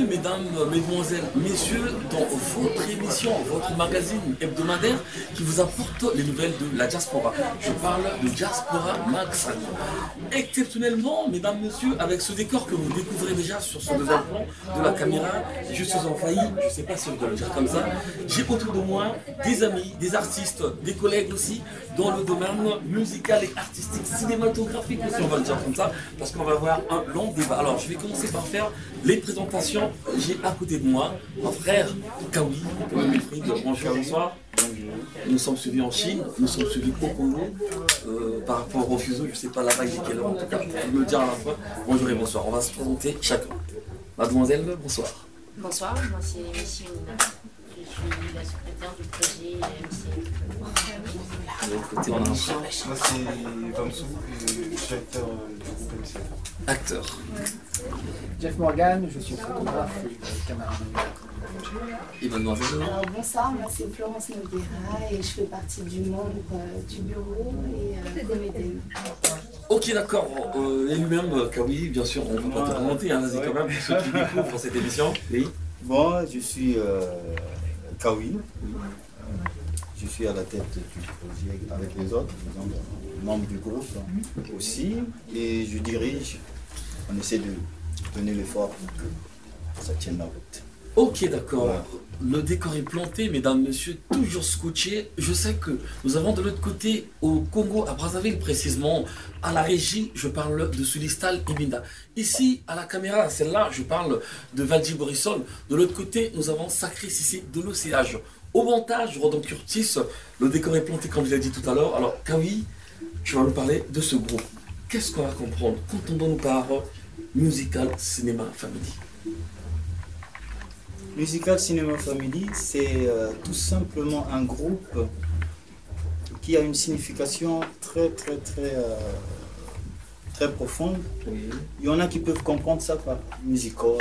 Mesdames, mesdemoiselles, messieurs, dans votre émission, votre magazine hebdomadaire qui vous apporte les nouvelles de la diaspora. Je parle de Diaspora Max. Exceptionnellement, mesdames, messieurs, avec ce décor que vous découvrez déjà sur ce deuxième plan de la caméra, je suis envahi, je ne sais pas si je dois le dire comme ça, j'ai autour de moi des amis, des artistes, des collègues aussi, dans le domaine musical et artistique, cinématographique aussi, on va le dire comme ça, parce qu'on va avoir un long débat. Alors, je vais commencer par faire les présentations. J'ai à côté de moi mon frère Kawi, bonjour, bonsoir. Nous sommes suivis en Chine, nous sommes suivis au Congo, par rapport au fuseau, je ne sais pas la vague de quelle heure en tout cas, je veux le dire à la fois. Bonjour et bonsoir, on va se présenter chacun. Mademoiselle, bonsoir. Bonsoir, moi c'est Missy Nina. Je suis la secrétaire du projet MC. De l'autre côté, on a un Moi c'est Vamsou et je suis acteur du groupe MC. acteur. Jeff Morgan, je suis photographe et caméraman. Et mademoiselle? Alors bonsoir, moi c'est Florence Noguera et je fais partie du membre du bureau et comédienne. Ok, d'accord. Et lui-même, Kawi, bien sûr, on ne peut pas te remonter, hein, vas-y quand même, pour ceux qui découvrent pour cette émission. Oui. Bon, je suis Kawi. Je suis à la tête du projet avec les autres, donc, membres du groupe aussi. Et je dirige, on essaie de donner l'effort pour que ça tienne la route. Ok, d'accord. Ouais. Le décor est planté, mesdames, messieurs, toujours scotché. Je sais que nous avons de l'autre côté, au Congo, à Brazzaville précisément, à la régie, je parle de Sulistal Ibinda. Ici, à la caméra, celle-là, je parle de Valdi Borisol. De l'autre côté, nous avons Sacré Sissi de l'Océage. Au montage, Rodon Curtis, le décor est planté comme je l'ai dit tout à l'heure. Alors, Kawi, tu vas nous parler de ce groupe. Qu'est-ce qu'on va comprendre quand on nous parle musical, cinéma, family? Musical Cinéma Family, c'est tout simplement un groupe qui a une signification très profonde. Oui. Il y en a qui peuvent comprendre ça par musical.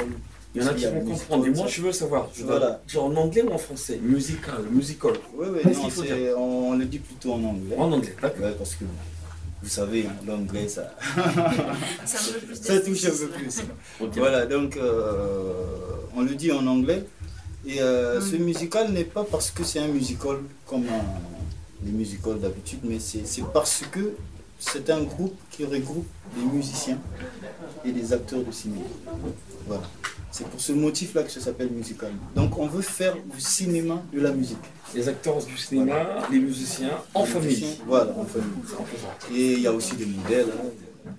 Il y en a qui vont comprendre. Et moi, je veux savoir, je dois dire en anglais ou en français? Musical, musical. Oui, Qu'est-ce non, qu'il faut dire? on le dit plutôt en anglais. En anglais, d'accord. Ouais, parce que vous savez, hein, l'anglais, ça, Ça touche un peu plus. Ok. Voilà, donc on le dit en anglais. Et ce musical n'est pas parce que c'est un musical comme les musicals d'habitude, mais c'est parce que c'est un groupe qui regroupe des musiciens et des acteurs de cinéma. Voilà. C'est pour ce motif-là que ça s'appelle musical. Donc on veut faire du cinéma, de la musique. Les acteurs du cinéma, voilà. Les musiciens, en famille. Voilà, en famille. Et il y a aussi des modèles.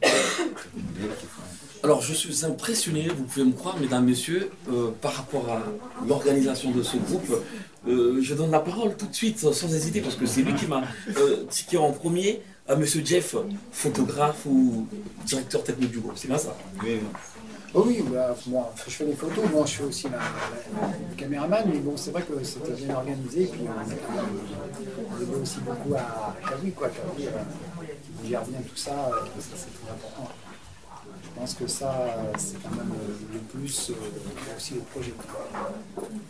Hein, Alors je suis impressionné, vous pouvez me croire, mesdames, messieurs, par rapport à l'organisation de ce groupe. Je donne la parole tout de suite, sans hésiter, parce que c'est lui qui m'a tiqué en premier, à monsieur Jeff, photographe ou directeur technique du groupe. C'est bien ça? Oui. Oh oui, bah, moi je fais des photos, moi je fais aussi le caméraman, mais bon c'est vrai que c'était bien organisé, et puis on devait aussi beaucoup à Kawi, quoi. Kawi qui gère bien tout ça, ça c'est très important. Je pense que ça, c'est quand même le plus, aussi le projet.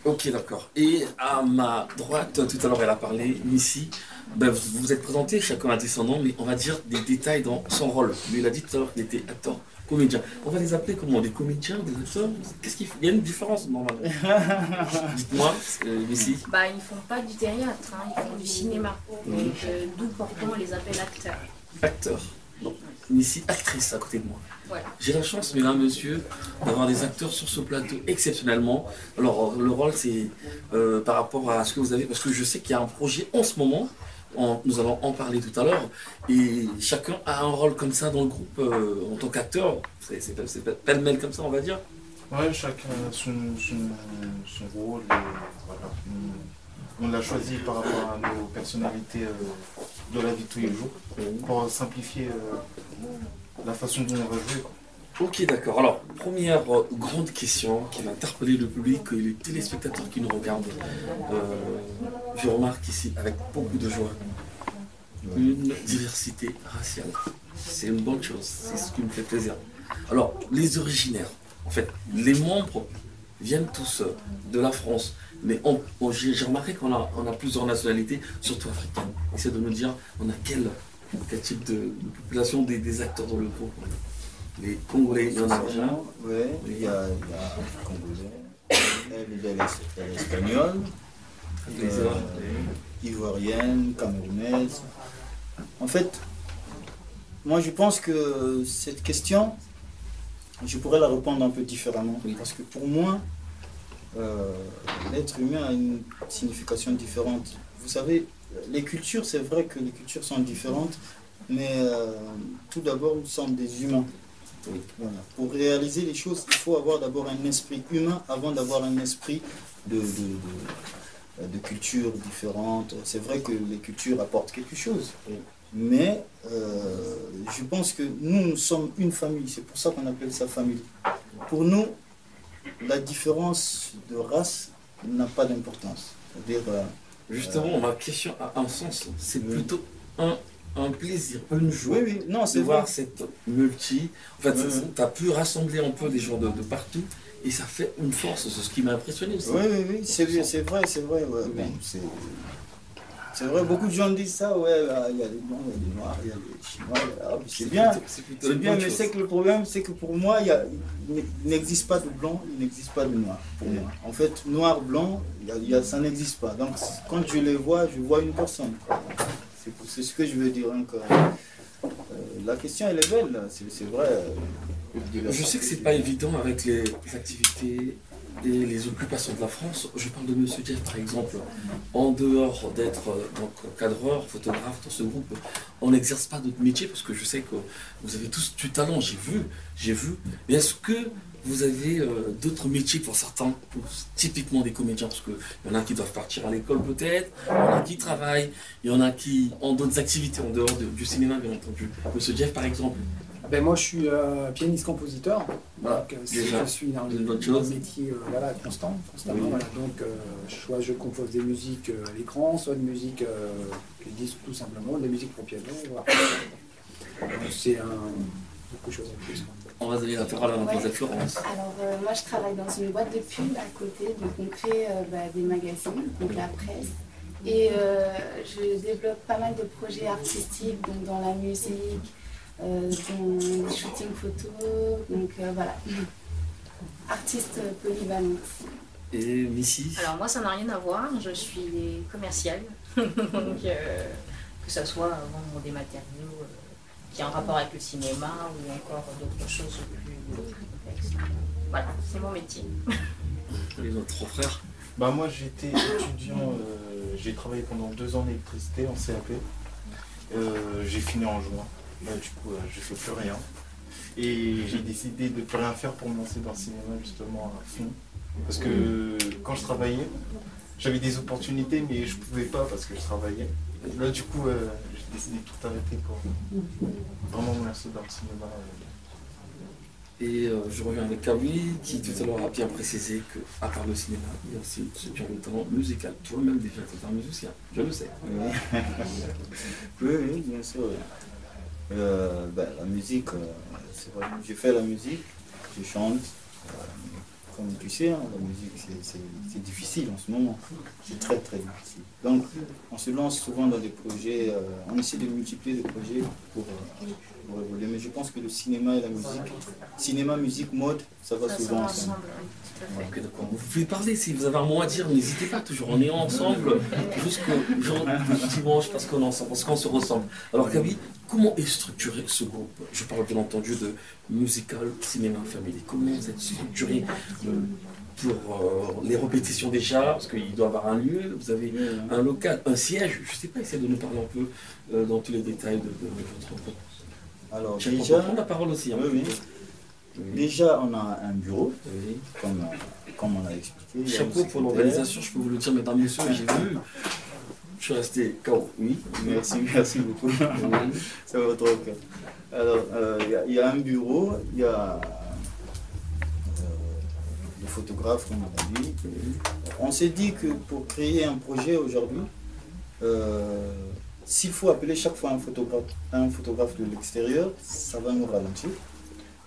Ok, d'accord. Et à ma droite, tout à l'heure elle a parlé, Missy, ben, vous vous êtes présenté, chacun a dit son nom, mais on va dire des détails dans son rôle. Lui il a dit tout à l'heure qu'il était acteur, comédien. On va les appeler comment? Des comédiens, des acteurs? Qu'est-ce qu'il faut? Il y a une différence normalement. Dites-moi, Missy. Bah, ils font pas du théâtre, hein, ils font du cinéma. Donc, d'où pourquoi on les appelle acteurs. Acteur. Donc, Missy, actrice à côté de moi. Voilà. J'ai la chance, mesdames, messieurs, d'avoir des acteurs sur ce plateau exceptionnellement. Alors, le rôle, c'est par rapport à ce que vous avez, parce que je sais qu'il y a un projet en ce moment, nous allons en parler tout à l'heure, et chacun a un rôle comme ça dans le groupe en tant qu'acteur. C'est pêle-mêle comme ça, on va dire. Ouais, chacun a son rôle. Et voilà. On l'a choisi par rapport à nos personnalités de la vie de tous les jours, pour simplifier la façon dont on va jouer, quoi. Ok, d'accord. Alors, première grande question qui va interpeller le public et les téléspectateurs qui nous regardent. Je remarque ici, avec beaucoup de joie, une diversité raciale. C'est une bonne chose, c'est ce qui me fait plaisir. Alors, les originaires, en fait, les membres viennent tous de la France, mais j'ai remarqué qu'on a plusieurs nationalités, surtout africaines. Essayez de nous dire, on a quel type de population des acteurs dans le groupe. Les Congolais, il y en a déjà. Oui, il y a les Congolais, elle est espagnole, ivoirienne, camerounaise. En fait, moi je pense que cette question, je pourrais la répondre un peu différemment. Parce que pour moi, l'être humain a une signification différente. Vous savez, les cultures, c'est vrai que les cultures sont différentes, mais tout d'abord, nous sommes des humains. Voilà. Pour réaliser les choses, il faut avoir d'abord un esprit humain avant d'avoir un esprit de cultures différentes. C'est vrai que les cultures apportent quelque chose, mais je pense que nous sommes une famille, c'est pour ça qu'on appelle ça famille. Pour nous, la différence de race n'a pas d'importance. C'est-à-dire, justement, ma question a un sens, c'est plutôt un plaisir, une joie non, de voir cette multi. En fait, tu as pu rassembler un peu des gens de partout et ça fait une force, c'est ce qui m'a impressionné aussi. Oui, c'est vrai. Ouais. Bon, c'est vrai, beaucoup de gens disent ça, il y a des blancs, il y a des noirs, il y a des chinois, c'est bien, mais c'est que le problème, c'est que pour moi, il n'existe pas de blanc, il n'existe pas de noir, pour moi. En fait, noir, blanc, ça n'existe pas. Donc, quand je les vois, je vois une personne. C'est ce que je veux dire encore. La question, elle est belle, c'est vrai. Je sais que c'est pas évident avec les activités et les occupations de la France. Je parle de Monsieur Jeff par exemple. En dehors d'être cadreur, photographe dans ce groupe, on n'exerce pas d'autres métiers parce que je sais que vous avez tous du talent, j'ai vu. Mais est-ce que vous avez d'autres métiers pour certains, typiquement des comédiens, parce qu'il y en a qui doivent partir à l'école peut-être, il y en a qui travaillent, il y en a qui ont d'autres activités en dehors du cinéma bien entendu. Monsieur Jeff par exemple. Ben moi je suis pianiste-compositeur, Voilà, donc déjà, je suis dans une bonne le chose. métier constamment. Oui. Voilà. Donc soit je compose des musiques à l'écran, soit des musiques qui disent tout simplement des musiques pour piano. Voilà. Donc, c'est beaucoup de choses en plus. On va donner la parole à mademoiselle Florence. Alors moi je travaille dans une boîte de pub à côté, donc on crée des magazines, donc la presse. Et je développe pas mal de projets artistiques, donc dans la musique, dans les shootings photos, donc voilà. Artiste polyvalente. Et Missy. Alors moi ça n'a rien à voir, je suis commerciale, donc que ce soit vendre des matériaux qui ont un rapport avec le cinéma ou encore d'autres choses plus complexes. Voilà, c'est mon métier. Et notre frère. Bah moi j'étais étudiant, j'ai travaillé pendant 2 ans en électricité en CAP. J'ai fini en juin. Bah, du coup je fais plus rien. Et j'ai décidé de ne plus rien faire pour me lancer dans le cinéma justement à fond. Parce que quand je travaillais, j'avais des opportunités mais je pouvais pas parce que je travaillais. Et là du coup j'ai décidé de tout arrêter pour vraiment me lancer dans le cinéma. Et je reviens avec Kawi qui tout à l'heure a bien précisé qu'à part le cinéma, il y a aussi ce genre de talent musical. Toi-même déjà, tu es un musicien, je le sais. Oui, bien sûr. La musique, c'est vrai. Je fais la musique, je chante. Comme tu sais, la musique c'est difficile en ce moment. C'est très très difficile. Donc on se lance souvent dans des projets, on essaie de multiplier les projets pour évoluer. Mais je pense que le cinéma et la musique, cinéma, musique, mode, ça va souvent ensemble. Ok, d'accord. Vous pouvez parler si vous avez un mot à dire, n'hésitez pas, toujours on est ensemble jusqu'au jour du dimanche parce qu'on est ensemble, parce qu'on se ressemble. Alors Kawi, comment est structuré ce groupe? Je parle bien entendu de musical, cinéma, famille. Comment vous êtes structuré pour les répétitions déjà, parce qu'il doit y avoir un lieu, vous avez un local, un siège, je ne sais pas, essayez de nous parler un peu dans tous les détails de votre groupe. Alors Déjà, déjà, on va prendre la parole aussi. Hein, oui. Déjà, on a un bureau, oui. comme on a expliqué. Chapeau pour l'organisation, je peux vous le dire, mesdames, messieurs, j'ai vu. suis resté KO. Oui. Merci beaucoup. Ça va trop bien. Alors, il y a un bureau, il y a le photographe, comme on a dit. On s'est dit que pour créer un projet aujourd'hui, s'il faut appeler chaque fois un photographe de l'extérieur, ça va nous ralentir.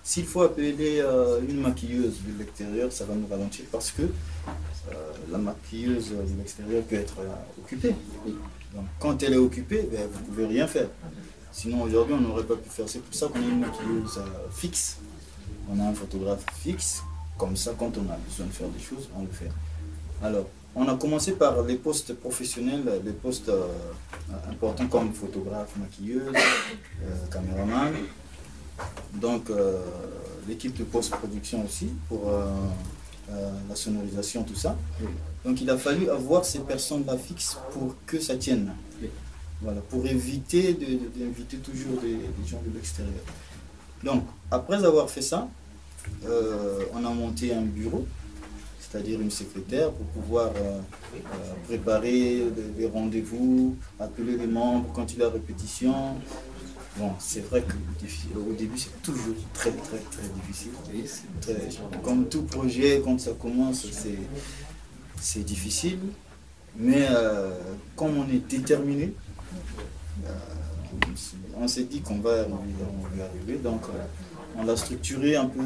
S'il faut appeler une maquilleuse de l'extérieur, ça va nous ralentir parce que la maquilleuse de l'extérieur peut être occupée. Donc, quand elle est occupée, ben, vous ne pouvez rien faire. Sinon, aujourd'hui, on n'aurait pas pu faire. C'est pour ça qu'on a une maquilleuse fixe. On a un photographe fixe. Comme ça, quand on a besoin de faire des choses, on le fait. Alors, on a commencé par les postes professionnels, les postes importants comme photographe, maquilleuse, caméraman. Donc, l'équipe de post-production aussi, pour la sonorisation, tout ça. Donc, il a fallu avoir ces personnes-là fixes pour que ça tienne. Voilà, pour éviter d'inviter toujours des gens de l'extérieur. Donc, après avoir fait ça, on a monté un bureau, c'est-à-dire une secrétaire, pour pouvoir préparer des rendez-vous, appeler les membres quand il y a répétition. Bon, c'est vrai qu'au début, c'est toujours très difficile. Comme tout projet, quand ça commence, c'est difficile. Mais comme on est déterminé, on s'est dit qu'on va y arriver. Donc, on l'a structuré un peu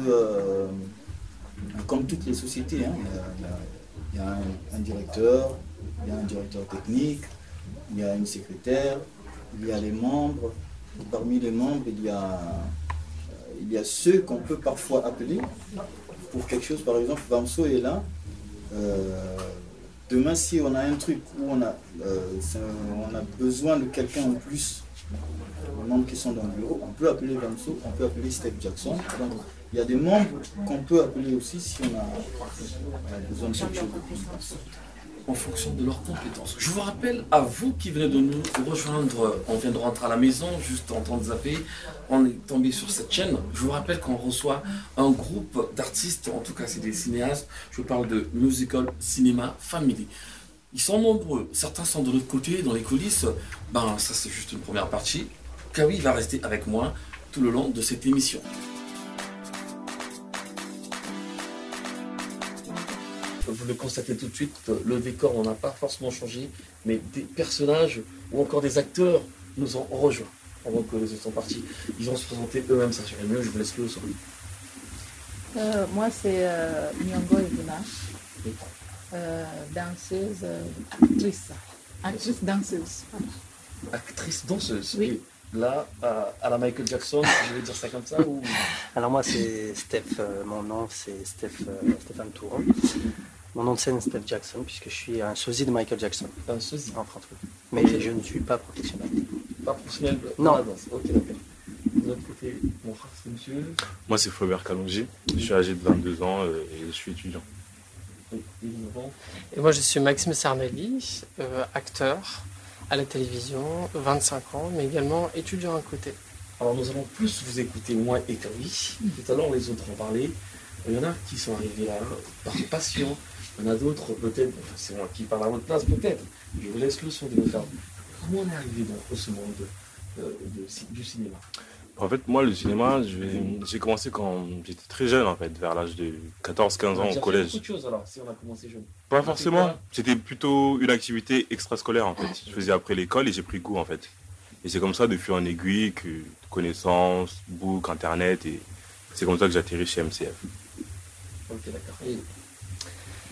comme toutes les sociétés. Hein. Il y a un directeur, il y a un directeur technique, il y a une secrétaire, il y a les membres. Et parmi les membres, il y a ceux qu'on peut parfois appeler pour quelque chose. Par exemple, Vamso est là. Demain, si on a un truc où on a besoin de quelqu'un en plus, les membres qui sont dans le bureau, on peut appeler Vamso, on peut appeler Steph Jackson. Donc, il y a des membres qu'on peut appeler aussi si on a besoin de quelque chose de plus. En fonction de leurs compétences. Je vous rappelle, à vous qui venez de nous rejoindre, on vient de rentrer à la maison, juste en train de zapper, on est tombé sur cette chaîne. Je vous rappelle qu'on reçoit un groupe d'artistes, en tout cas c'est des cinéastes, je parle de Musical Cinema Family. Ils sont nombreux, certains sont de l'autre côté, dans les coulisses, ben ça c'est juste une première partie. Kawi va rester avec moi tout le long de cette émission. Vous le constatez tout de suite, le décor n'en a pas forcément changé, mais des personnages ou encore des acteurs nous ont rejoints pendant que les autres sont partis. Ils vont se présenter eux-mêmes, ça serait mieux, je vous laisse le son. Moi, c'est Nyongo Evuna, danseuse, actrice danseuse. Actrice danseuse. Oui. Et là, à la Michael Jackson, je vais dire ça comme ça ou... Alors moi c'est Steph, mon nom c'est Stéphane Touron. Mon nom de scène est Steph Jackson puisque je suis un sosie de Michael Jackson. Un sosie. En France, oui. Mais Ok. je ne suis pas professionnel. Pas professionnel Non. dans la danse. Ok, d'accord. De l'autre côté, mon frère, c'est monsieur. Moi, c'est Faubert Kalonji. Je suis âgé de 22 ans et je suis étudiant. Oui, innovant. Et moi, je suis Maxime Sarnelli, acteur à la télévision, 25 ans, mais également étudiant à côté. Alors nous allons plus vous écouter, moi et Kawi. Tout à l'heure, les autres ont parlé. Il y en a qui sont arrivés là par passion. Il y en a d'autres, peut-être, enfin, c'est moi qui parle à votre place, peut-être. Je vous laisse le son de me faire. Comment on est arrivé dans ce monde du cinéma? En fait, moi, le cinéma, j'ai commencé quand j'étais très jeune, en fait, vers l'âge de 14-15 ans au collège. Beaucoup de choses alors, si on a commencé jeune. Pas forcément. C'était plutôt une activité extrascolaire, en fait. Je faisais après l'école et j'ai pris goût, en fait. Et c'est comme ça, de fil en aiguille, que connaissances, book, internet, et c'est comme ça que j'ai atterri chez MCF. Ok, d'accord. Et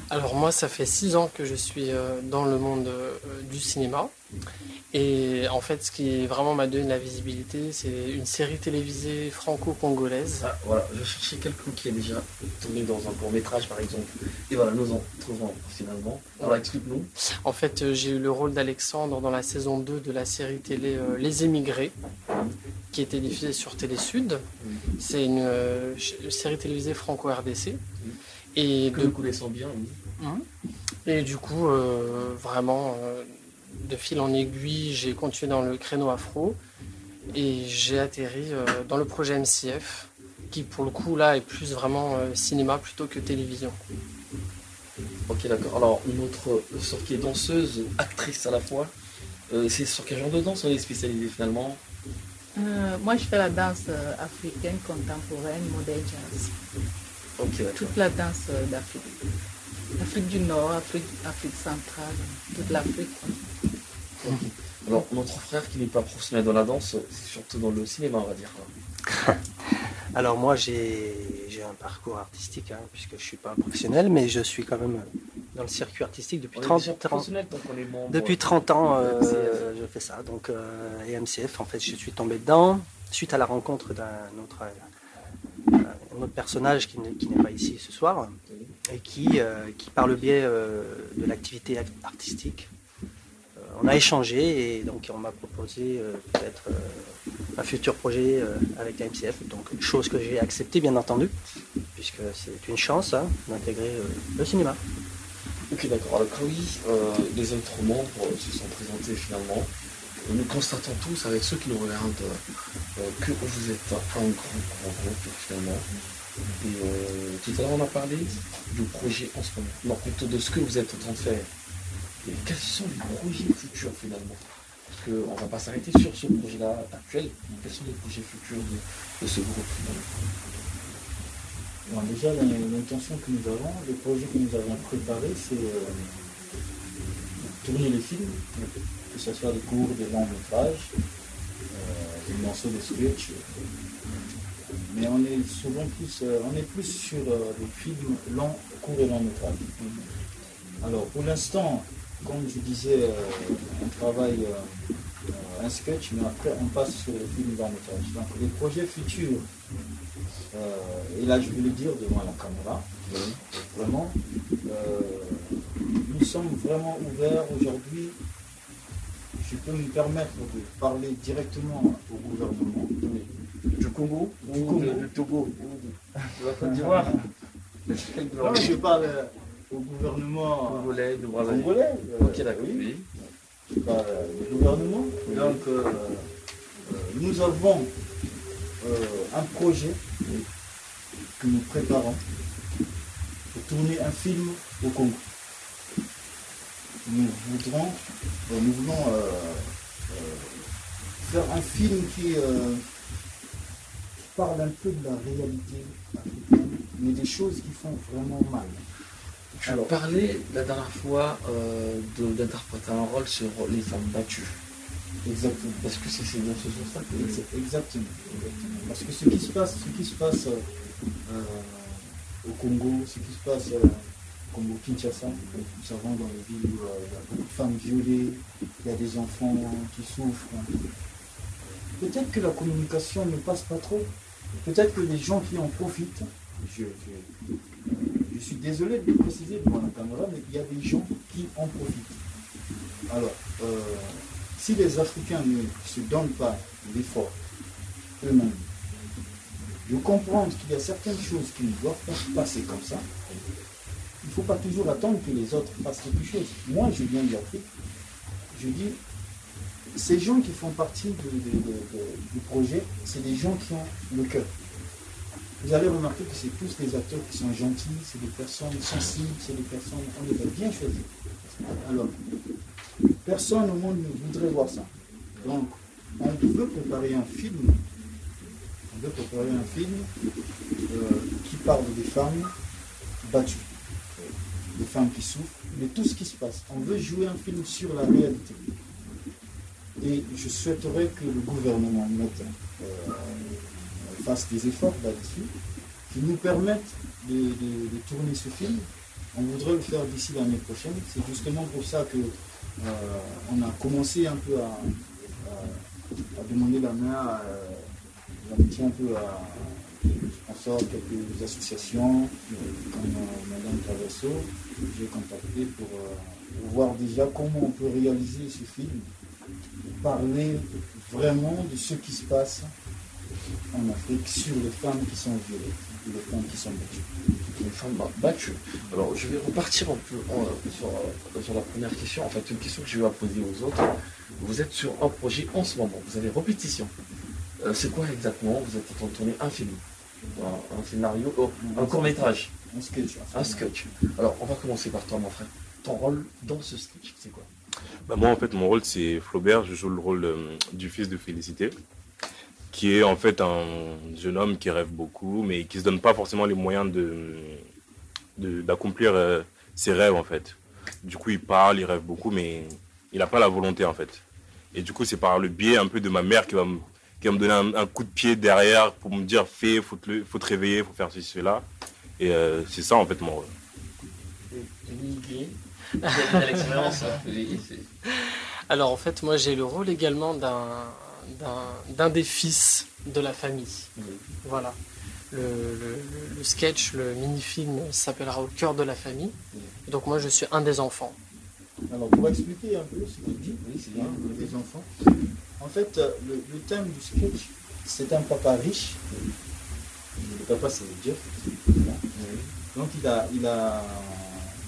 Alors moi, ça fait 6 ans que je suis dans le monde du cinéma. Et en fait, ce qui vraiment m'a donné de la visibilité, c'est une série télévisée franco-congolaise. ah, voilà, je cherchais quelqu'un qui a déjà tourné dans un court-métrage, par exemple. Et voilà, nous en trouvons finalement. Alors, explique-nous. En fait, j'ai eu le rôle d'Alexandre dans la saison 2 de la série télé Les Émigrés, qui était diffusée sur Télé Sud. C'est une série télévisée franco-RDC. Et Que nous connaissons bien, oui. Et du coup, vraiment, de fil en aiguille, j'ai continué dans le créneau afro et j'ai atterri dans le projet MCF, qui pour le coup là est plus vraiment cinéma plutôt que télévision. Ok, d'accord. Alors, une autre sœur qui est danseuse, actrice à la fois. C'est sur quel genre de danse on est spécialisé finalement? Moi, je fais la danse africaine, contemporaine, moderne jazz. Ok, d'accord. Toute la danse d'Afrique. Afrique du Nord, Afrique centrale, toute l'Afrique. Ok. Alors, notre frère qui n'est pas professionnel dans la danse, c'est surtout dans le cinéma, on va dire. Alors moi j'ai un parcours artistique, hein, puisque je ne suis pas un professionnel, mais je suis quand même dans le circuit artistique depuis 30 ans. Je fais ça. Donc, et MCF, en fait, je suis tombé dedans suite à la rencontre d'un autre personnage qui n'est pas ici ce soir, et qui par le biais de l'activité artistique, on a échangé, et donc on m'a proposé peut-être un futur projet avec la MCF, donc chose que j'ai acceptée bien entendu, puisque c'est une chance hein, d'intégrer le cinéma. Ok, d'accord. Alors oui, les autres membres se sont présentés finalement. Nous constatons tous avec ceux qui nous regardent que vous êtes un grand groupe finalement. Et tout à l'heure on a parlé du projet en ce moment. Non, plutôt de ce que vous êtes en train de faire. Et quels sont les projets futurs finalement? Parce qu'on ne va pas s'arrêter sur ce projet-là actuel. Quels sont les projets futurs de ce groupe finalement? Bon, déjà, l'intention que nous avons, le projet que nous avons préparé, c'est tourner les films, que ce soit des courts, des longs métrages, des morceaux de sketch. Mais on est souvent plus sur des films longs, courts et longs métrages. Alors pour l'instant, comme je disais, on travaille un sketch, mais après on passe sur les films longs métrages. Donc les projets futurs, et là je veux le dire devant la caméra, vraiment, nous sommes vraiment ouverts aujourd'hui. Je peux me permettre de parler directement au gouvernement du Congo, du Togo, de la Côte d'Ivoire. Non, je parle au gouvernement congolais, de congolais. Ok, d'accord. Oui. Je parle au gouvernement. Oui. Donc, nous avons un projet que nous préparons pour tourner un film au Congo. Nous voulons faire un film qui parle un peu de la réalité africaine, mais des choses qui font vraiment mal. Tu parlais la dernière fois d'interpréter un rôle sur les femmes battues. Exactement. Est-ce que c'est dans ce sens-là que... Exactement. Parce que ce qui se passe au Congo, ce qui se passe comme au Kinshasa, nous savons dans les villes où il y a beaucoup de femmes violées, il y a des enfants qui souffrent. Peut-être que la communication ne passe pas trop. Peut-être que les gens qui en profitent, je suis désolé de le préciser devant la caméra, mais il y a des gens qui en profitent. Alors, si les Africains ne se donnent pas l'effort eux-mêmes de comprendre qu'il y a certaines choses qui ne doivent pas se passer comme ça, il ne faut pas toujours attendre que les autres fassent quelque chose. Moi, je viens d'Afrique, je dis, ces gens qui font partie du projet, c'est des gens qui ont le cœur. Vous allez remarquer que c'est tous des acteurs qui sont gentils, c'est des personnes sensibles, c'est des personnes, on les a bien choisis. Alors, personne au monde ne voudrait voir ça. Donc, on veut préparer un film, qui parle des femmes battues, des femmes qui souffrent, mais tout ce qui se passe. On veut jouer un film sur la réalité. Et je souhaiterais que le gouvernement fasse des efforts là-dessus, qui nous permettent de tourner ce film. On voudrait le faire d'ici l'année prochaine. C'est justement pour ça que on a commencé un peu à demander la main, l'amitié un peu à sponsors, quelques associations, comme Madame Traverso. J'ai contacté pour voir déjà comment on peut réaliser ce film, parler vraiment de ce qui se passe en Afrique sur les femmes qui sont violées, les femmes qui sont battues. Les femmes battues. Alors je vais repartir un peu sur la première question, en fait une question que je vais poser aux autres. Vous êtes sur un projet en ce moment, vous avez répétition. C'est quoi exactement? Vous êtes en train de tourner un film, un scénario, un court-métrage, un sketch. Un sketch. Alors on va commencer par toi mon frère. Ton rôle dans ce sketch, c'est quoi? Bah, moi, en fait, mon rôle, c'est Flaubert. Je joue le rôle du fils de Félicité, qui est en fait un jeune homme qui rêve beaucoup, mais qui se donne pas forcément les moyens d'accomplir ses rêves, en fait. Du coup, il parle, il rêve beaucoup, mais il n'a pas la volonté, en fait. Et du coup, c'est par le biais un peu de ma mère qui va me donner un coup de pied derrière pour me dire, fais, faut te réveiller, faut faire ceci, cela. Et c'est ça, en fait, mon rôle. Une idée. Vous avez de l'expérience. Alors en fait, moi j'ai le rôle également d'un des fils de la famille. Voilà. Le sketch, le mini-film s'appellera Au cœur de la famille. Donc moi je suis un des enfants. Alors pour expliquer un peu ce qu'il dit, c'est bien, les enfants. En fait, le thème du sketch, c'est un papa riche. Le papa c'est Jeff. Donc il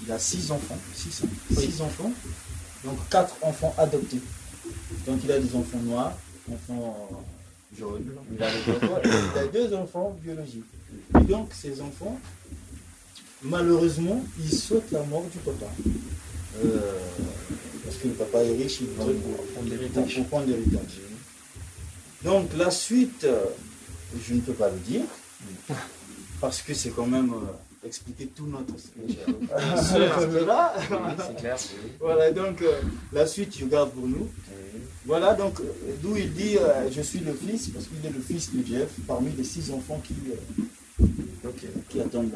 a 6 enfants, 6 enfants, donc 4 enfants adoptés. Donc il a des enfants noirs, enfants jaunes, il a 2 enfants biologiques. Et donc ces enfants, malheureusement, ils souhaitent la mort du papa. Parce que le papa est riche, il veut pour prendre l'héritage. Donc la suite, je ne peux pas le dire, parce que c'est quand même... expliquer tout notre sketch. C'est clair. Voilà, donc la suite, je garde pour nous. Voilà, donc d'où il dit je suis le fils, parce qu'il est le fils de Jeff, parmi les 6 enfants qui attendent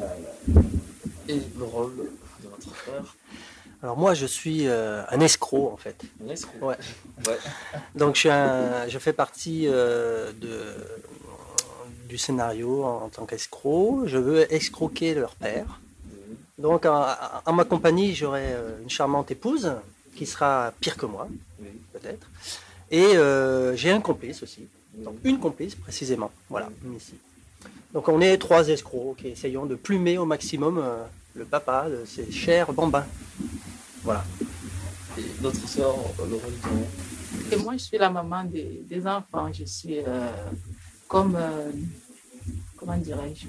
Et le rôle de votre frère? Alors moi, je suis un escroc, en fait. Un escroc. Ouais. Donc je fais partie du scénario en tant qu'escroc. Je veux escroquer leur père. Donc en ma compagnie, j'aurai une charmante épouse qui sera pire que moi, peut-être. Et j'ai un complice aussi. Donc une complice précisément. Voilà, ici. Donc on est 3 escrocs qui essayons de plumer au maximum le papa de ses chers bambins. Voilà. Et notre soeur, le rôle de... Et moi, je suis la maman des enfants. Je suis comme, comment dirais-je,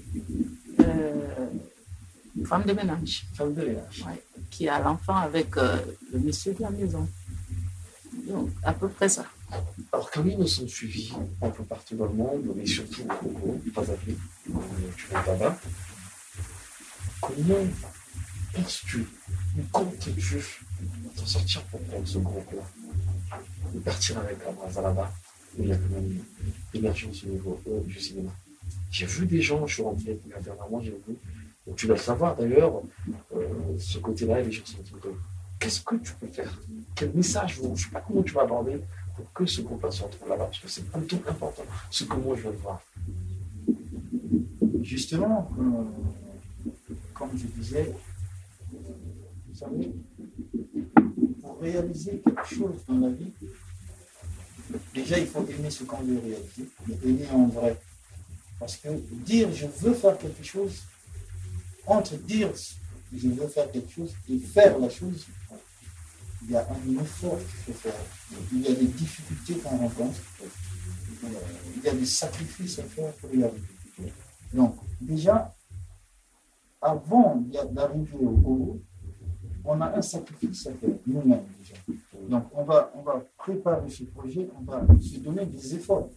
femme de ménage. Femme de ménage. Ouais, qui a l'enfant avec le monsieur de la maison. Donc, à peu près ça. Alors, comme ils nous sont suivis un peu partout dans le monde, mais surtout au Congo, Brazzaville, tu vas là-bas, comment penses-tu, ou comptes-tu t'en sortir pour prendre ce groupe-là, de partir avec la Brazza là-bas, où il y a quand même une émergence au niveau du cinéma? J'ai vu des gens, je suis rentré dernièrement, j'ai vu, donc tu dois le savoir d'ailleurs, ce côté-là, les gens sont en train de... Qu'est-ce que tu peux faire? Quel message, je ne sais pas comment tu vas aborder pour que ce groupe-là se retrouve là-bas, parce que c'est plutôt important, ce que moi je veux voir. Justement, comme je disais, vous savez, pour réaliser quelque chose dans la vie, déjà il faut aimer ce qu'on veut réaliser, mais aimer en vrai. Parce que dire je veux faire quelque chose, entre dire je veux faire quelque chose et faire la chose, il y a un effort qu'il faut faire. Il y a des difficultés qu'on rencontre. Il y a des sacrifices à faire pour y arriver. Donc, déjà, avant d'arriver au Congo, on a un sacrifice à faire, nous-mêmes déjà. Donc, on va préparer ce projet, on va se donner des efforts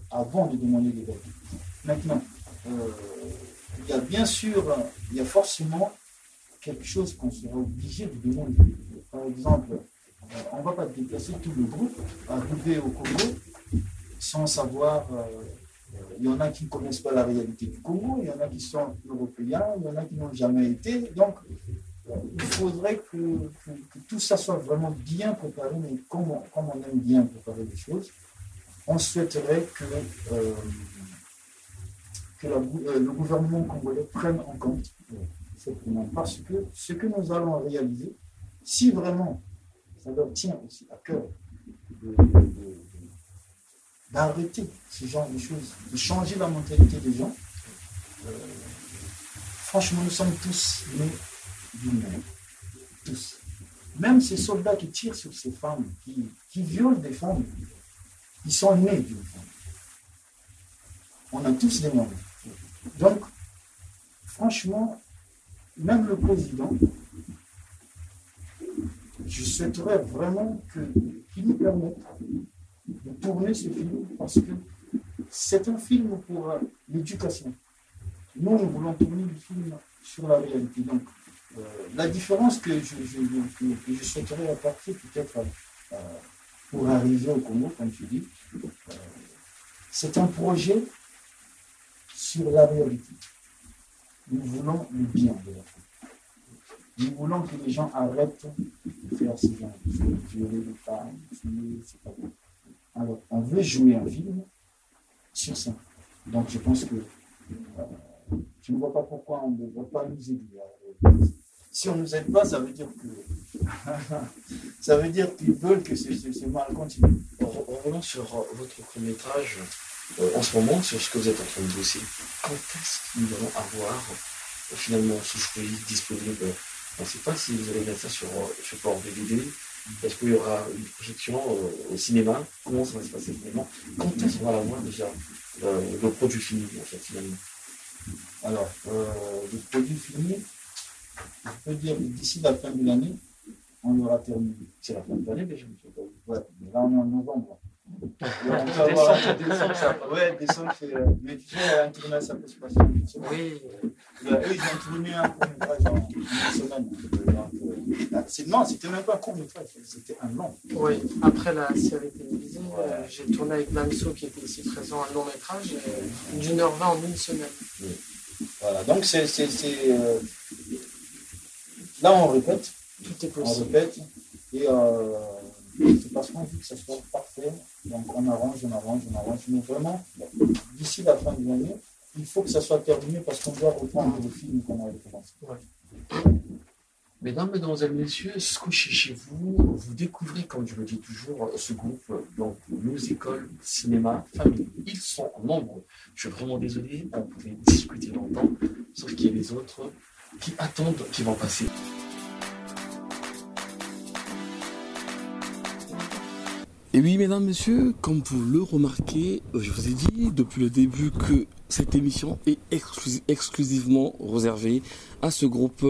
avant de demander des aides. Maintenant, il y a bien sûr, il y a forcément quelque chose qu'on sera obligé de demander. Par exemple, on ne va pas déplacer tout le groupe, arriver au Congo sans savoir. Il y en a qui ne connaissent pas la réalité du Congo, il y en a qui sont européens, il y en a qui n'ont jamais été. Donc, il faudrait que tout ça soit vraiment bien préparé, mais comme on aime bien préparer les choses, on souhaiterait que le gouvernement congolais prenne en compte cette demande. Parce que ce que nous allons réaliser, si vraiment ça leur tient aussi à cœur d'arrêter ce genre de choses, de changer la mentalité des gens, franchement, nous sommes tous nés d'une mère. Tous. Même ces soldats qui tirent sur ces femmes, qui violent des femmes, ils sont nés d'une femme. On a tous des mamans. Donc, franchement, même le président, je souhaiterais vraiment qu'ils nous permettent de tourner ce film parce que c'est un film pour l'éducation. Nous voulons tourner le film sur la réalité. Donc, la différence que je souhaiterais apporter peut-être pour arriver au Congo, comme tu dis, c'est un projet sur la réalité. Nous voulons le bien de l'Afrique. Nous voulons que les gens arrêtent de faire ce genre de choses, violer les femmes, tuer, c'est pas bon. Alors, on veut jouer un film sur ça. Donc, je pense que je ne vois pas pourquoi on ne va pas nous aider. Si on ne nous aide pas, ça veut dire que ça veut dire qu'ils veulent que ce mal continue. Revenons sur votre court-métrage en ce moment, sur ce que vous êtes en train de bosser. Quand est-ce que nous allons avoir finalement ce fruit disponible? On ne sait pas si vous allez mettre ça sur support DVD. Est-ce qu'il y aura une projection au cinéma? Comment ça va se passer finalement? Quand est-ce qu'on va l'avoir déjà le produit fini en fait finalement? Alors, le produit fini, je peux dire que d'ici la fin de l'année, on l'aura terminé. C'est la fin de l'année déjà, monsieur. Ouais, mais là on est en novembre. Décembre, mais tu sais, un tournage, ça peut se passer en une semaine. Oui. Eux, ils ont tourné un court-métrage en une semaine. Non, c'était même pas un court-métrage, c'était un long. Oui, après la série télévisée, j'ai tourné avec Damso qui était ici présent un long-métrage d'1h20 en une semaine. Oui. Voilà, donc là on répète. Tout est possible. On répète. Et c'est parce qu'on veut que ça soit parfait. Donc on arrange. Mais vraiment, d'ici la fin de l'année, il faut que ça soit terminé parce qu'on doit reprendre le film qu'on avait commencé. Ouais. Mesdames, mesdemoiselles, messieurs, couchez chez vous, vous découvrez, comme je le dis toujours, ce groupe, donc Musical Cinéma Family. Ils sont nombreux. Je suis vraiment désolé, on pouvait discuter longtemps, sauf qu'il y a les autres qui attendent, qui vont passer. Et oui, mesdames, messieurs, comme vous le remarquez, je vous ai dit depuis le début que cette émission est exclusivement réservée à ce groupe,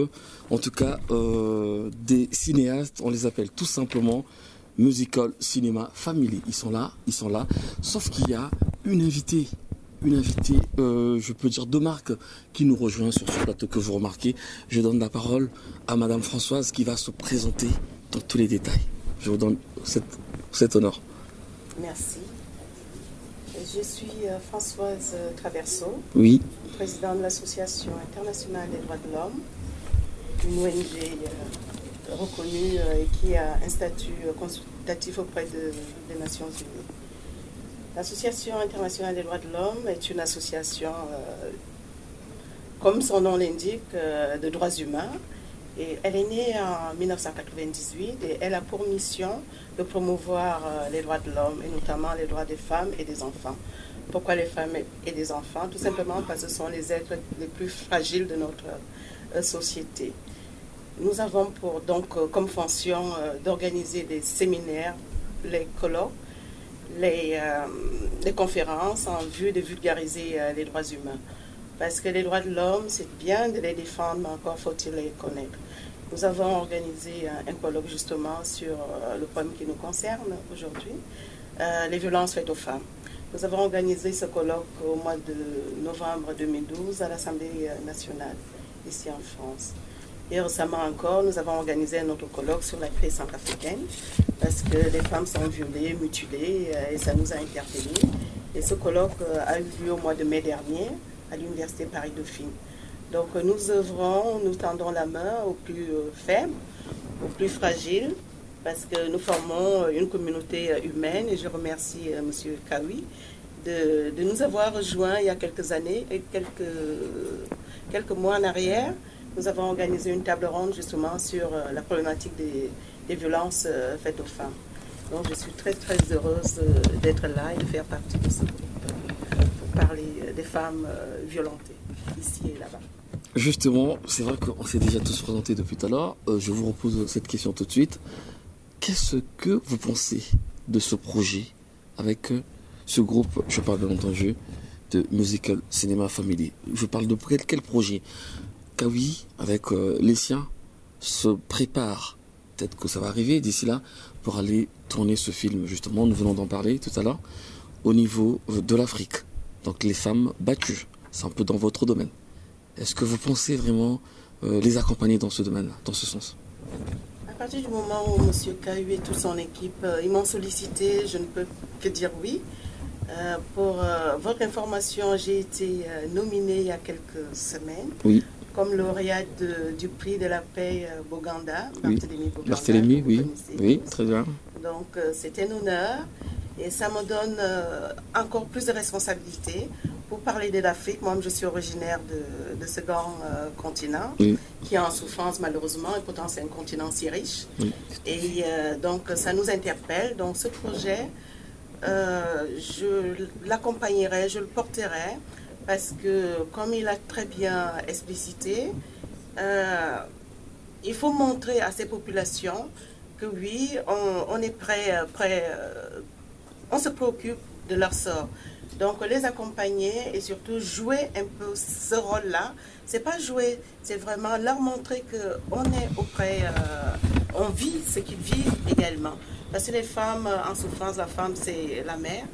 en tout cas des cinéastes, on les appelle tout simplement Musical Cinéma Family. Ils sont là, sauf qu'il y a une invitée, je peux dire de marque, qui nous rejoint sur ce plateau que vous remarquez. Je donne la parole à Madame Françoise qui va se présenter dans tous les détails. Je vous donne cet honneur. Merci. Je suis Françoise Traverso, oui, présidente de l'Association internationale des droits de l'homme, une ONG reconnue et qui a un statut consultatif auprès des Nations Unies. L'Association internationale des droits de l'homme est une association, comme son nom l'indique, de droits humains. Et elle est née en 1998 et elle a pour mission de promouvoir les droits de l'homme et notamment les droits des femmes et des enfants. Pourquoi les femmes et des enfants? Tout simplement parce que ce sont les êtres les plus fragiles de notre société. Nous avons comme fonction d'organiser des séminaires, les colloques, les conférences en vue de vulgariser les droits humains. Parce que les droits de l'homme, c'est bien de les défendre, mais encore faut-il les connaître. Nous avons organisé un colloque justement sur le problème qui nous concerne aujourd'hui, les violences faites aux femmes. Nous avons organisé ce colloque au mois de novembre 2012 à l'Assemblée nationale, ici en France. Et récemment encore, nous avons organisé un autre colloque sur la crise centrafricaine, parce que les femmes sont violées, mutilées, et ça nous a interpellés. Et ce colloque a eu lieu au mois de mai dernier, à l'Université Paris-Dauphine. Donc nous œuvrons, nous tendons la main aux plus faibles, aux plus fragiles, parce que nous formons une communauté humaine et je remercie M. Kawi de nous avoir rejoints il y a quelques années, et quelques mois en arrière. Nous avons organisé une table ronde justement sur la problématique des violences faites aux femmes. Donc je suis très très heureuse d'être là et de faire partie de ce groupe pour parler des femmes violentées, ici et là-bas. Justement, c'est vrai qu'on s'est déjà tous présentés depuis tout à l'heure. Je vous repose cette question tout de suite. Qu'est-ce que vous pensez de ce projet avec ce groupe, je parle bien entendu, de Musical Cinéma Family? Je parle de quel projet? Kawi, avec les siens, se prépare peut-être que ça va arriver d'ici là, pour aller tourner ce film. Justement, nous venons d'en parler tout à l'heure, au niveau de l'Afrique. Donc les femmes battues, c'est un peu dans votre domaine. Est-ce que vous pensez vraiment les accompagner dans ce domaine, dans ce sens? À partir du moment où M. Cahu et toute son équipe, ils m'ont sollicité, je ne peux que dire oui. Pour votre information, j'ai été nominée il y a quelques semaines comme lauréate du prix de la paix Boganda, Barthélemy, oui, très bien. Donc c'est un honneur et ça me donne encore plus de responsabilités pour parler de l'Afrique. Moi, je suis originaire de ce grand continent qui est en souffrance malheureusement et pourtant c'est un continent si riche. Et donc ça nous interpelle. Donc ce projet, je l'accompagnerai, je le porterai parce que comme il a très bien explicité, il faut montrer à ces populations que oui, on est prêt, on se préoccupe de leur sort. Donc les accompagner et surtout jouer un peu ce rôle-là. C'est pas jouer, c'est vraiment leur montrer qu'on est auprès, on vit ce qu'ils vivent également. Parce que les femmes en souffrance, la femme c'est la mère,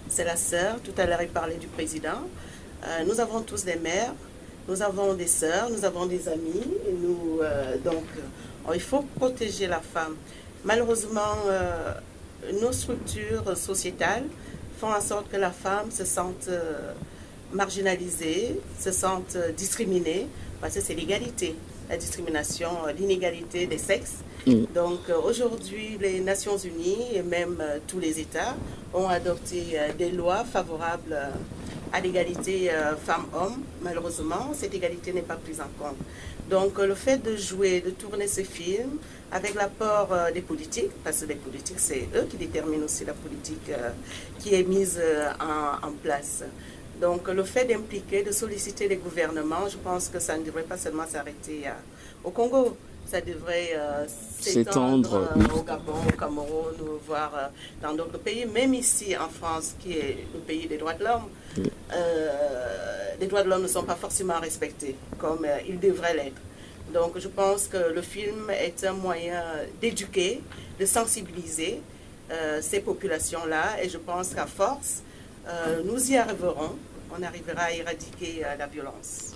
c'est la sœur. Tout à l'heure il parlait du président. Nous avons tous des mères, nous avons des sœurs, nous avons des amis. Et nous, donc il faut protéger la femme. Malheureusement, nos structures sociétales font en sorte que la femme se sente marginalisée, se sente discriminée, parce que c'est l'égalité, la discrimination, l'inégalité des sexes. Donc aujourd'hui, les Nations Unies et même tous les États ont adopté des lois favorables à l'égalité femmes-hommes. Malheureusement, cette égalité n'est pas prise en compte. Donc le fait de jouer, de tourner ce film avec l'apport des politiques, parce que les politiques, c'est eux qui déterminent aussi la politique qui est mise en place. Donc le fait d'impliquer, de solliciter les gouvernements, je pense que ça ne devrait pas seulement s'arrêter au Congo. Ça devrait s'étendre au Gabon, au Cameroun, voire dans d'autres pays, même ici en France, qui est le pays des droits de l'homme. Les droits de l'homme ne sont pas forcément respectés comme ils devraient l'être. Donc je pense que le film est un moyen d'éduquer, de sensibiliser ces populations-là, et je pense qu'à force, nous y arriverons, on arrivera à éradiquer la violence.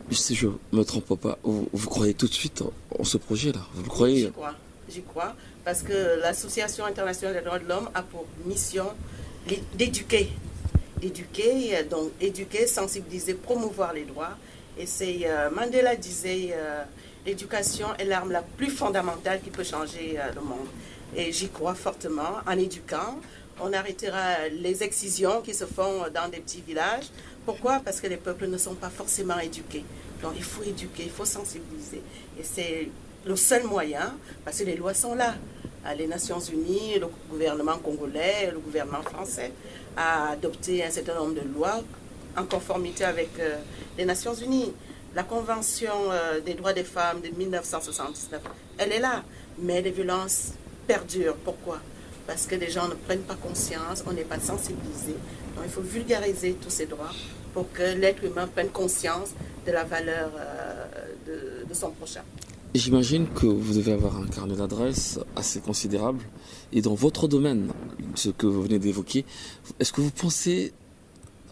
Si je ne me trompe pas, vous croyez tout de suite en ce projet-là? Vous le croyez? J'y crois, parce que l'Association internationale des droits de l'homme a pour mission d'éduquer, donc éduquer, sensibiliser, promouvoir les droits. Et c'est Mandela disait, l'éducation est l'arme la plus fondamentale qui peut changer le monde. Et j'y crois fortement. En éduquant, on arrêtera les excisions qui se font dans des petits villages. Pourquoi? Parce que les peuples ne sont pas forcément éduqués. Donc il faut éduquer, il faut sensibiliser. Et c'est le seul moyen, parce que les lois sont là. Les Nations Unies, le gouvernement congolais, le gouvernement français a adopté un certain nombre de lois en conformité avec les Nations Unies. La Convention des droits des femmes de 1979, elle est là, mais les violences perdurent. Pourquoi? Parce que les gens ne prennent pas conscience, on n'est pas sensibilisé. Donc il faut vulgariser tous ces droits pour que l'être humain prenne conscience de la valeur de son prochain. J'imagine que vous devez avoir un carnet d'adresses assez considérable. Et dans votre domaine, ce que vous venez d'évoquer, est-ce que vous pensez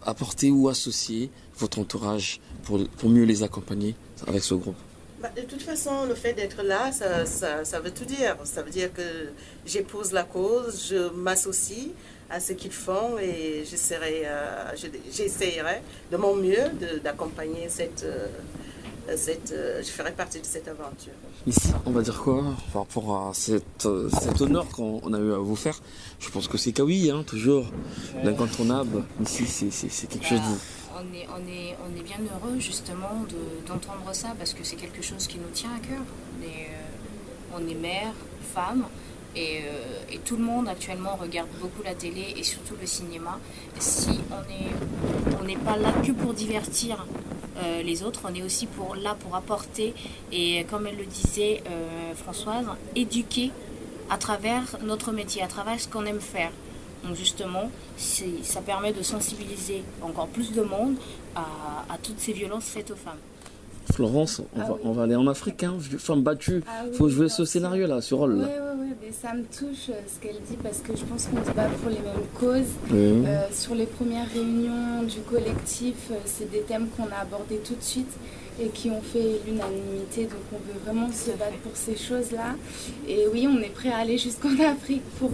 apporter ou associer votre entourage pour mieux les accompagner avec ce groupe? De toute façon, le fait d'être là, ça veut tout dire. Ça veut dire que j'épouse la cause, je m'associe à ce qu'ils font et j'essaierai de mon mieux d'accompagner je ferai partie de cette aventure. Ici, on va dire quoi par rapport à cet honneur qu'on a eu à vous faire? Je pense que c'est Kawi, hein, toujours l'incontournable. Ici, c'est quelque chose de... On est bien heureux justement d'entendre ça parce que c'est quelque chose qui nous tient à cœur. On est mère, femme et tout le monde actuellement regarde beaucoup la télé et surtout le cinéma. Si on n'est pas là que pour divertir les autres, on est aussi là pour apporter et comme elle le disait Françoise, éduquer à travers notre métier, à travers ce qu'on aime faire. Donc justement, ça permet de sensibiliser encore plus de monde à toutes ces violences faites aux femmes. Florence, on va aller en Afrique, hein. Femme battue. Faut jouer ce scénario-là, ce rôle-là. Oui, mais ça me touche ce qu'elle dit parce que je pense qu'on se bat pour les mêmes causes. Sur les premières réunions du collectif, c'est des thèmes qu'on a abordés tout de suite et qui ont fait l'unanimité. Donc on veut vraiment se battre pour ces choses-là. Et oui, on est prêt à aller jusqu'en Afrique pour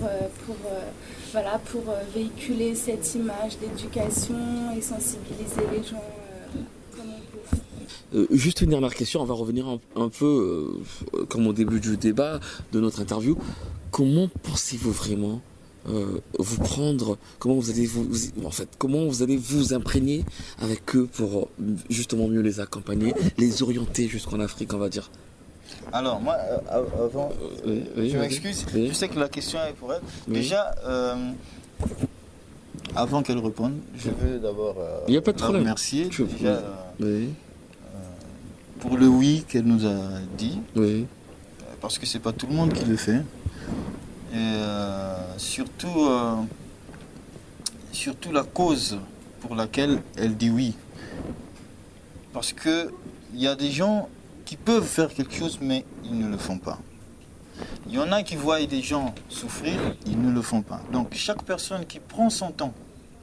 véhiculer cette image d'éducation et sensibiliser les gens comme on peut. Juste une dernière question, on va revenir un peu comme au début du débat de notre interview. Comment pensez-vous vraiment vous prendre, comment vous allez vous imprégner avec eux pour justement mieux les accompagner, les orienter jusqu'en Afrique, on va dire? Alors moi, avant, je m'excuse, je sais que la question est pour elle. Déjà, avant qu'elle réponde, je veux d'abord la remercier déjà, pour le oui qu'elle nous a dit, parce que c'est pas tout le monde qui le fait. Et surtout la cause pour laquelle elle dit oui. Parce que il y a des gens qui peuvent faire quelque chose, mais ils ne le font pas. Il y en a qui voient des gens souffrir, ils ne le font pas. Donc chaque personne qui prend son temps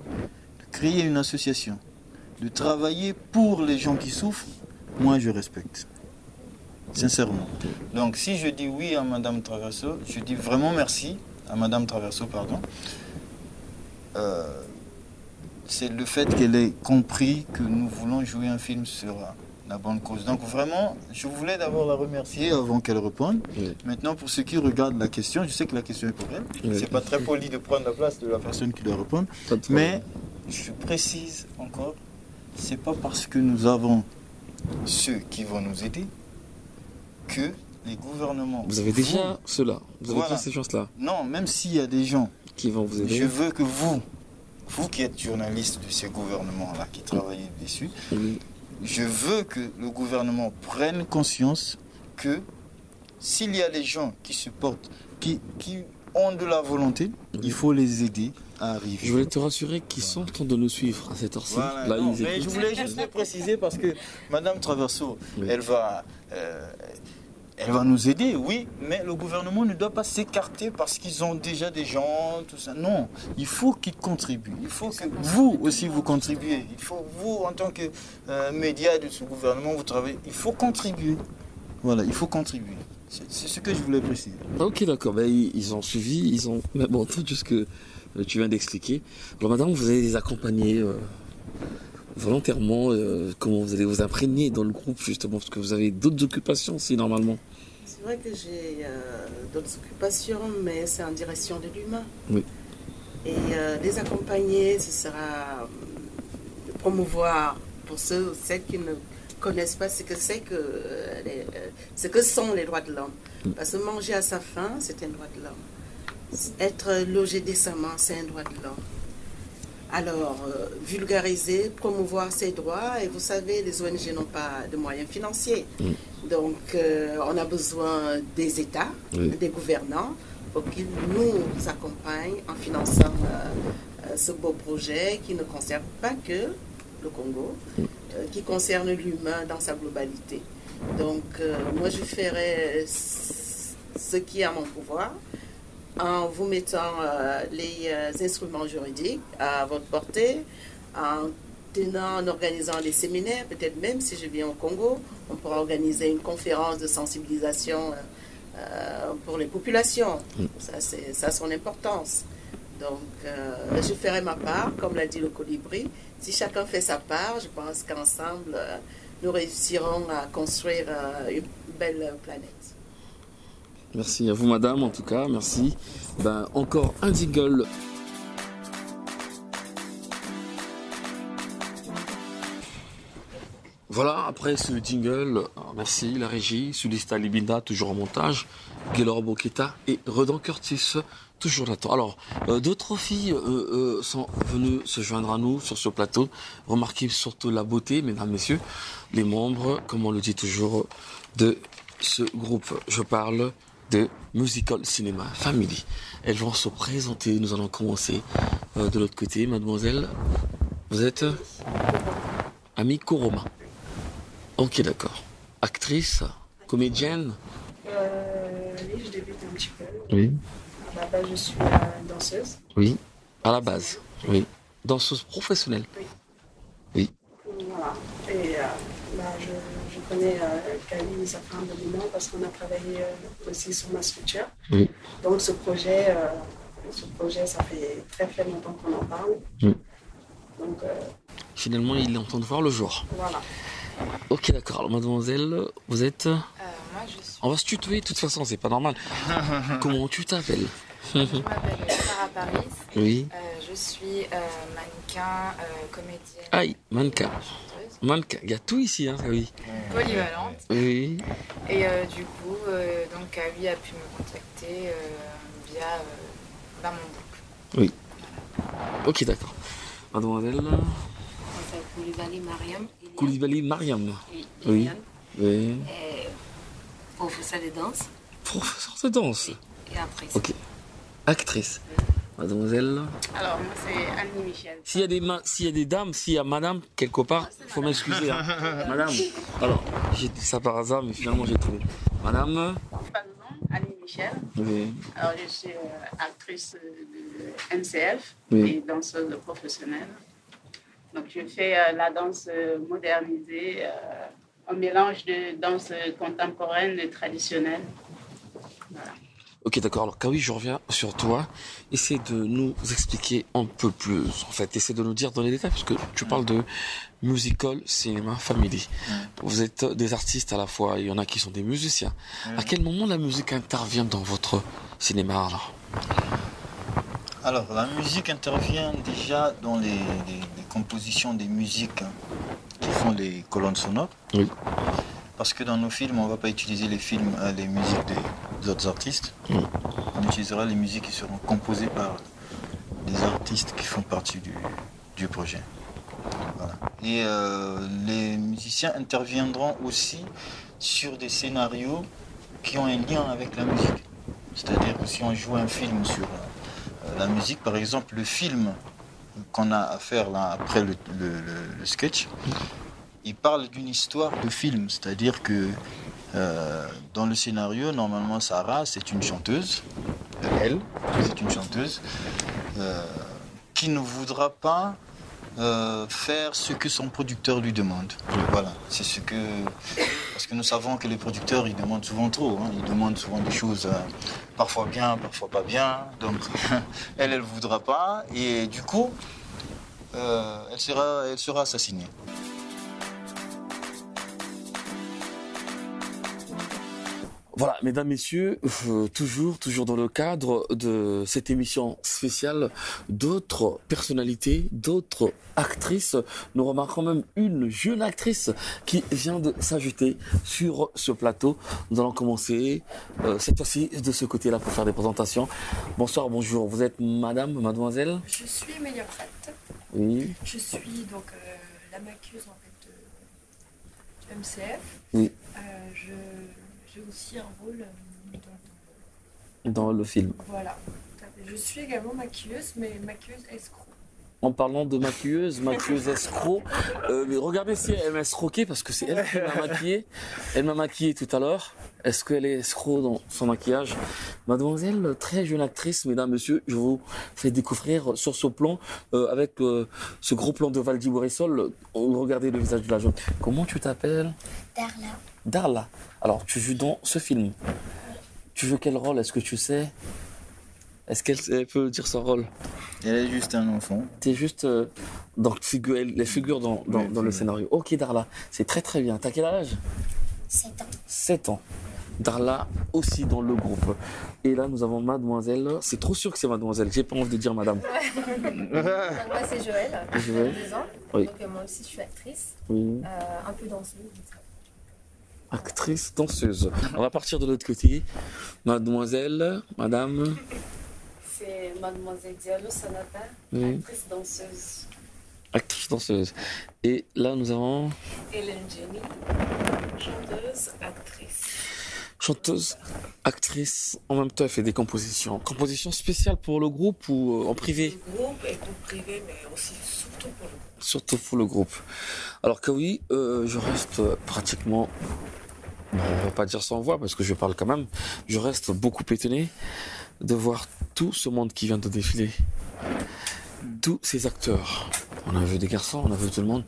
de créer une association, de travailler pour les gens qui souffrent, moi je respecte. Sincèrement. Donc si je dis oui à Madame Traverso, je dis vraiment merci à Madame Traverso, pardon. C'est le fait qu'elle ait compris que nous voulons jouer un film sur la bonne cause. Donc vraiment, je voulais d'abord la remercier avant qu'elle réponde. Maintenant, pour ceux qui regardent la question, je sais que la question est pour elle. C'est pas très poli de prendre la place de la personne qui doit répondre. Mais je précise encore, c'est pas parce que nous avons ceux qui vont nous aider que les gouvernements... Vous avez déjà ceux-là, vous avez déjà ces gens-là. Non, même s'il y a des gens qui vont vous aider, je veux que vous qui êtes journaliste de ces gouvernements-là, qui travaillez dessus, je veux que le gouvernement prenne conscience que s'il y a des gens qui se portent, qui ont de la volonté, il faut les aider à arriver. Je voulais te rassurer qu'ils sont en train de nous suivre à cette heure-ci. Voilà, mais je voulais juste le préciser parce que Madame Traverso, elle va nous aider, oui, mais le gouvernement ne doit pas s'écarter parce qu'ils ont déjà des gens, tout ça. Non, il faut qu'ils contribuent. Il faut que vous aussi vous contribuez. Il faut, vous, en tant que média de ce gouvernement, vous travaillez. Il faut contribuer. Voilà, il faut contribuer. C'est ce que je voulais préciser. Ok, d'accord. Ben, ils ont suivi, ils ont entendu ce que tu viens d'expliquer. Alors, madame, vous allez les accompagner volontairement. Comment vous allez vous imprégner dans le groupe, justement, parce que vous avez d'autres occupations aussi, normalement. C'est vrai que j'ai d'autres occupations, mais c'est en direction de l'humain. Oui. Et les accompagner, ce sera de promouvoir, pour ceux qui ne connaissent pas ce que sont les droits de l'homme. Parce que manger à sa faim, c'est un droit de l'homme. Être logé décemment, c'est un droit de l'homme. Alors, vulgariser, promouvoir ces droits, et vous savez, les ONG n'ont pas de moyens financiers. Donc, on a besoin des États, des gouvernants, pour qu'ils nous accompagnent en finançant ce beau projet qui ne concerne pas que le Congo, qui concerne l'humain dans sa globalité. Donc, moi, je ferai ce qui est à mon pouvoir, en vous mettant les instruments juridiques à votre portée, en organisant des séminaires, peut-être même si je viens au Congo, on pourra organiser une conférence de sensibilisation pour les populations. Ça a son importance. Donc, je ferai ma part, comme l'a dit le Colibri. Si chacun fait sa part, je pense qu'ensemble, nous réussirons à construire une belle planète. Merci à vous, madame, en tout cas, merci. Encore un jingle. Voilà, après ce jingle, merci la régie, Sulista Libinda, toujours en montage, Gaylor Boketa et Redan Curtis, toujours là-dedans. Alors, d'autres filles sont venues se joindre à nous sur ce plateau. Remarquez surtout la beauté, mesdames, messieurs, les membres, comme on le dit toujours, de ce groupe. Je parle de Musical Cinema Family. Elles vont se présenter. Nous allons commencer de l'autre côté. Mademoiselle, vous êtes Ami Koroma. Ok, d'accord. Actrice, comédienne? Oui, je débute un petit peu. Oui. À la base, je suis danseuse. Oui. À la base, oui. Danseuse professionnelle? Oui. Oui. Voilà. Et je connais Camille, ça fait un bon moment parce qu'on a travaillé aussi sur ma structure. Oui. Donc ce projet, ça fait très très longtemps qu'on en parle. Oui. Donc finalement, il est en train de voir le jour. voilà. Ok, d'accord. Alors, mademoiselle, vous êtes... Moi, je suis... On va se tutoyer, de toute façon, c'est pas normal. Comment tu t'appelles? Je m'appelle Sarah Paris. Oui. Je suis mannequin, comédienne. Aïe, mannequin. Mannequin, il y a tout ici, hein, oui. Polyvalente. Oui. Et du coup, donc Kawi a pu me contacter via mon book. Oui. Ok, d'accord. Mademoiselle Koulibaly Mariam. Koulibaly Mariam. Oui. Oui. Professeur de danse. Professeur de danse. Et actrice. Ok. Actrice. Mademoiselle. Alors, moi, c'est Annie Michel. S'il y a des dames, s'il y a madame quelque part, il faut m'excuser. Hein. Madame. Alors, j'ai dit ça par hasard, mais finalement, j'ai trouvé. Madame. Annie Michel. Oui. Alors, je suis actrice de NCF Oui. et danseuse professionnelle. Donc, je fais la danse modernisée, un mélange de danse contemporaine et traditionnelle. Voilà. Ok, d'accord. Alors, Kawi, je reviens sur toi. Essaie de nous expliquer un peu plus, en fait. Essaie de nous dire dans les détails, parce que tu parles de musical, cinéma, family. Vous êtes des artistes à la fois. Il y en a qui sont des musiciens. À quel moment la musique intervient dans votre cinéma, alors? Alors, la musique intervient déjà dans les compositions des musiques qui font les colonnes sonores. Oui. Parce que dans nos films, on ne va pas utiliser les musiques des autres artistes. On utilisera les musiques qui seront composées par les artistes qui font partie du projet. Voilà. Et les musiciens interviendront aussi sur des scénarios qui ont un lien avec la musique. C'est-à-dire que si on joue un film sur la musique, par exemple, le film qu'on a à faire là, après le sketch, il parle d'une histoire de film, c'est-à-dire que dans le scénario, normalement, Sarah, c'est une chanteuse, c'est une chanteuse qui ne voudra pas faire ce que son producteur lui demande. Voilà, c'est ce que... Parce que nous savons que les producteurs, ils demandent souvent trop, hein. Ils demandent souvent des choses parfois bien, parfois pas bien, donc elle ne voudra pas, et du coup, elle sera assassinée. Voilà, mesdames, messieurs, toujours dans le cadre de cette émission spéciale, d'autres personnalités, d'autres actrices. Nous remarquons même une jeune actrice qui vient de s'ajouter sur ce plateau. Nous allons commencer cette fois-ci de ce côté-là pour faire des présentations. Bonsoir, bonjour. Vous êtes madame, mademoiselle? Je suis Mélia Pratt. Oui. Je suis donc la maquilleuse en fait du MCF. Oui. J'ai aussi un rôle dans le film. Voilà. Je suis également maquilleuse, mais maquilleuse escroc. En parlant de maquilleuse escroc, mais regardez si elle m'a escroqué parce que c'est elle qui m'a maquillée. Elle m'a maquillée tout à l'heure. Est-ce qu'elle est escroc dans son maquillage? Mademoiselle, très jeune actrice, mesdames, messieurs, je vous fais découvrir sur ce plan, avec ce gros plan de Valdi Bourissol, regardez le visage de la jeune. Comment tu t'appelles? Darla. Darla. Alors, tu joues dans ce film. Tu joues quel rôle? Est-ce que tu sais? Est-ce qu'elle peut dire son rôle? Elle est juste un enfant. T'es juste les figures dans le scénario. Ok, Darla, c'est très très bien. T'as quel âge? 7 ans. 7 ans. Darla aussi dans le groupe. Et là, nous avons mademoiselle. C'est trop sûr que c'est mademoiselle. J'ai pas envie de dire madame. Moi, c'est Joël. Joël. 2 ans. Oui. Donc, moi aussi, je suis actrice. Oui. Un peu danseuse. Actrice, danseuse. On va partir de l'autre côté. Mademoiselle, madame. C'est mademoiselle Diallo Sanata, Oui. actrice danseuse. Actrice, danseuse. Et là, nous avons... Hélène Jenny, chanteuse, actrice. Chanteuse, actrice, en même temps elle fait des compositions. Compositions spéciales pour le groupe ou en privé? Le groupe et groupe privé, mais aussi surtout pour le groupe. Surtout pour le groupe. Alors Kawi, je reste pratiquement, bon, on va pas dire sans voix parce que je parle quand même, je reste beaucoup étonné de voir tout ce monde qui vient de défiler. Tous ces acteurs. On a vu des garçons, on a vu tout le monde.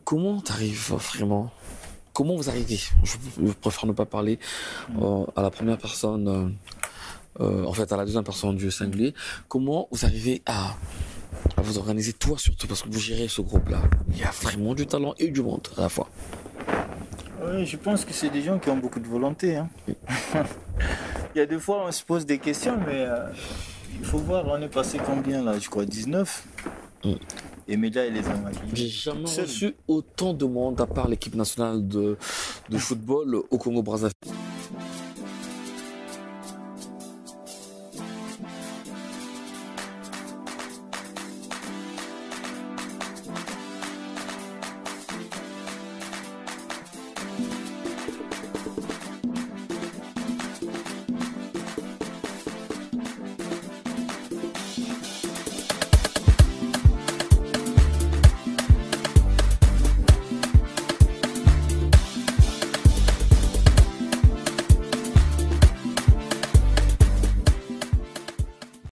Comment t'arrives vraiment? Comment vous arrivez? Je préfère ne pas parler à la première personne, en fait à la deuxième personne du singulier. Comment vous arrivez à vous organiser, toi surtout, parce que vous gérez ce groupe-là. Il y a vraiment du talent et du monde à la fois. Oui, je pense que c'est des gens qui ont beaucoup de volonté. Hein. Il y a des fois on se pose des questions, mais il faut voir, on est passé combien là? Je crois 19. Et Média, il les a maquillés. J'ai jamais reçu autant de monde à part l'équipe nationale de football au Congo-Brazzaville.